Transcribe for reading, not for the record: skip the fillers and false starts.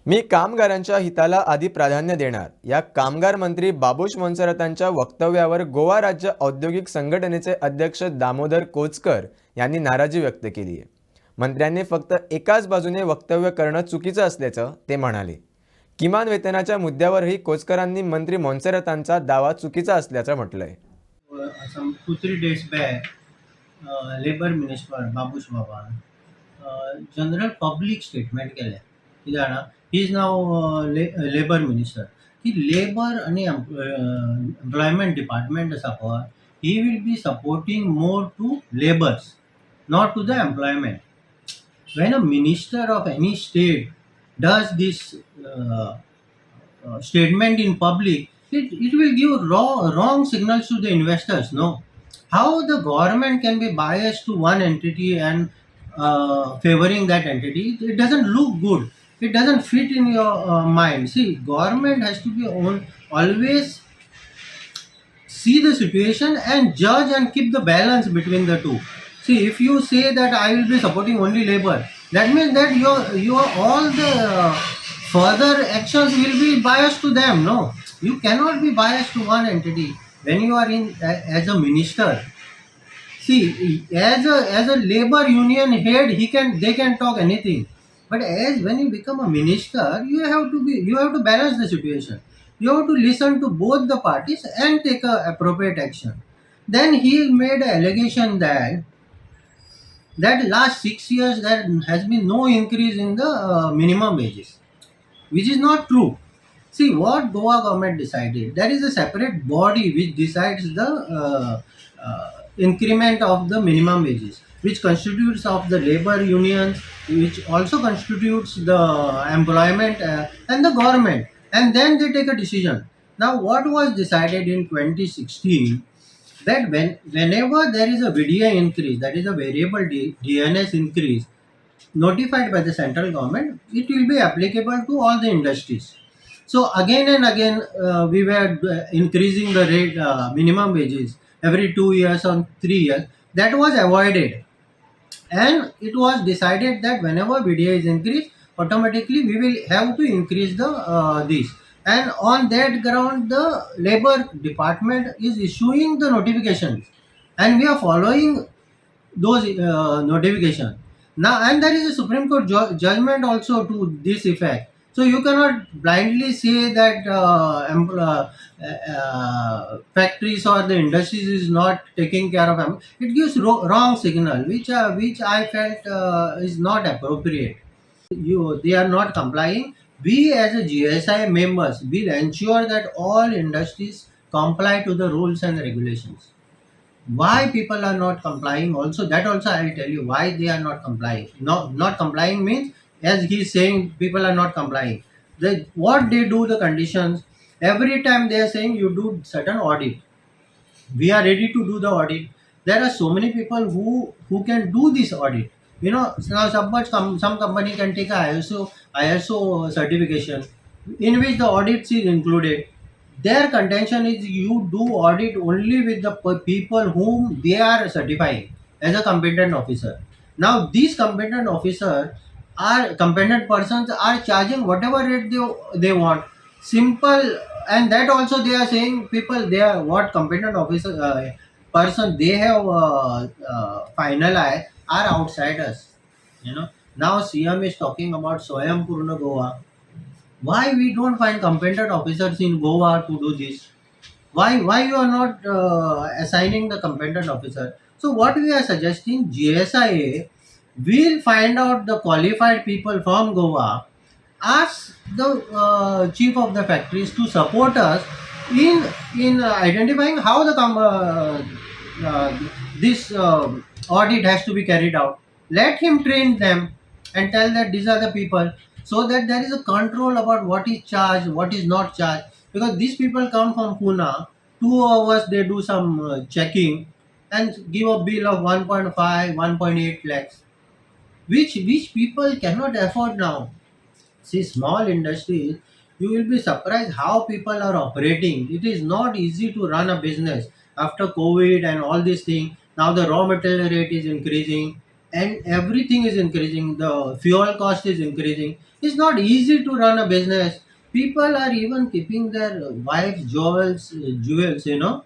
मी कामगारांच्या हिताला आधी प्राधान्य देणार या कामगार मंत्री बाबुश मोन्सेरातांच्या वक्तव्यावर गोवा राज्य औद्योगिक संघटनेचे अध्यक्ष दामोदर कोचकर यांनी नाराजी व्यक्त केली आहे। मंत्र्यांनी फक्त एकाच बाजूने वक्तव्य करणं चुकीचं असल्याचं ते म्हणाले। किमान वेतनाच्या मुद्द्यावरही कोचकरांनी मंत्री मोन्सेरातांचा दावा चुकीचा असल्याचं म्हटलंय। Some 2-3 days back, Labor Minister Babush Baba general public statement केले की जाणा he is now Labor Minister की Labor आणि Employment Department असा पळय he will be supporting more to laborers not to the employment. When a minister of any state does this statement in public, it will give wrong signals to the investors. No, how the government can be biased to one entity and favoring that entity? It doesn't look good. It doesn't fit in your mind. See, government has to be always see the situation and judge and keep the balance between the two. See, if you say that I will be supporting only labor, that means that your all the further actions will be biased to them. No, you cannot be biased to one entity when you are in as a minister. See, as a labor union head, they can talk anything, but as when you become a minister, you have to balance the situation. You have to listen to both the parties and take a appropriate action. Then he made an allegation that last 6 years there has been no increase in the minimum wages, which is not true. See, what Goa government decided, there is a separate body which decides the increment of the minimum wages, which constitutes of the labor unions, which also constitutes the employment and the government, and then they take a decision. Now, what was decided in 2016, that whenever there is a VDI increase, that is a variable DNS increase, notified by the central government, it will be applicable to all the industries. So again and again, we were increasing the rate minimum wages every 2 years or 3 years. That was avoided, and it was decided that whenever VDI is increased, automatically we will have to increase the this. And on that ground, the labor department is issuing the notifications, and we are following those notifications. Now, and there is a Supreme Court judgment also to this effect. So you cannot blindly say that factories or the industries is not taking care of them. It gives wrong signal, which I felt is not appropriate. They are not complying. We as a GSI members will ensure that all industries comply to the rules and regulations. Why people are not complying, also that also I will tell you why they are not complying. Not complying means, as he is saying, people are not complying. What they do, the conditions, every time they are saying you do certain audit, we are ready to do the audit. There are so many people who can do this audit. You know, now some company can take a ISO certification in which the audits is included. Their contention is you do audit only with the people whom they are certifying as a competent officer. Now these competent persons are charging whatever rate they want. Simple, and that also they are saying people, they are what competent officer person they have finalized are outsiders. You know, now CM is talking about Swayam Purna Goa. Why we don't find competent officers in Goa to do this? Why you are not assigning the competent officer? So what we are suggesting, GSIA will find out the qualified people from Goa, ask the chief of the factories to support us in identifying how the this audit has to be carried out. Let him train them and tell that these are the people, so that there is a control about what is charged, what is not charged. Because these people come from Pune, 2 hours they do some checking and give a bill of 1.5, 1.8 lakhs, which people cannot afford now. See, small industries, you will be surprised how people are operating. It is not easy to run a business after COVID and all these things. Now the raw material rate is increasing. and everything is increasing. The fuel cost is increasing. It's not easy to run a business. People are even keeping their wives jewels, you know.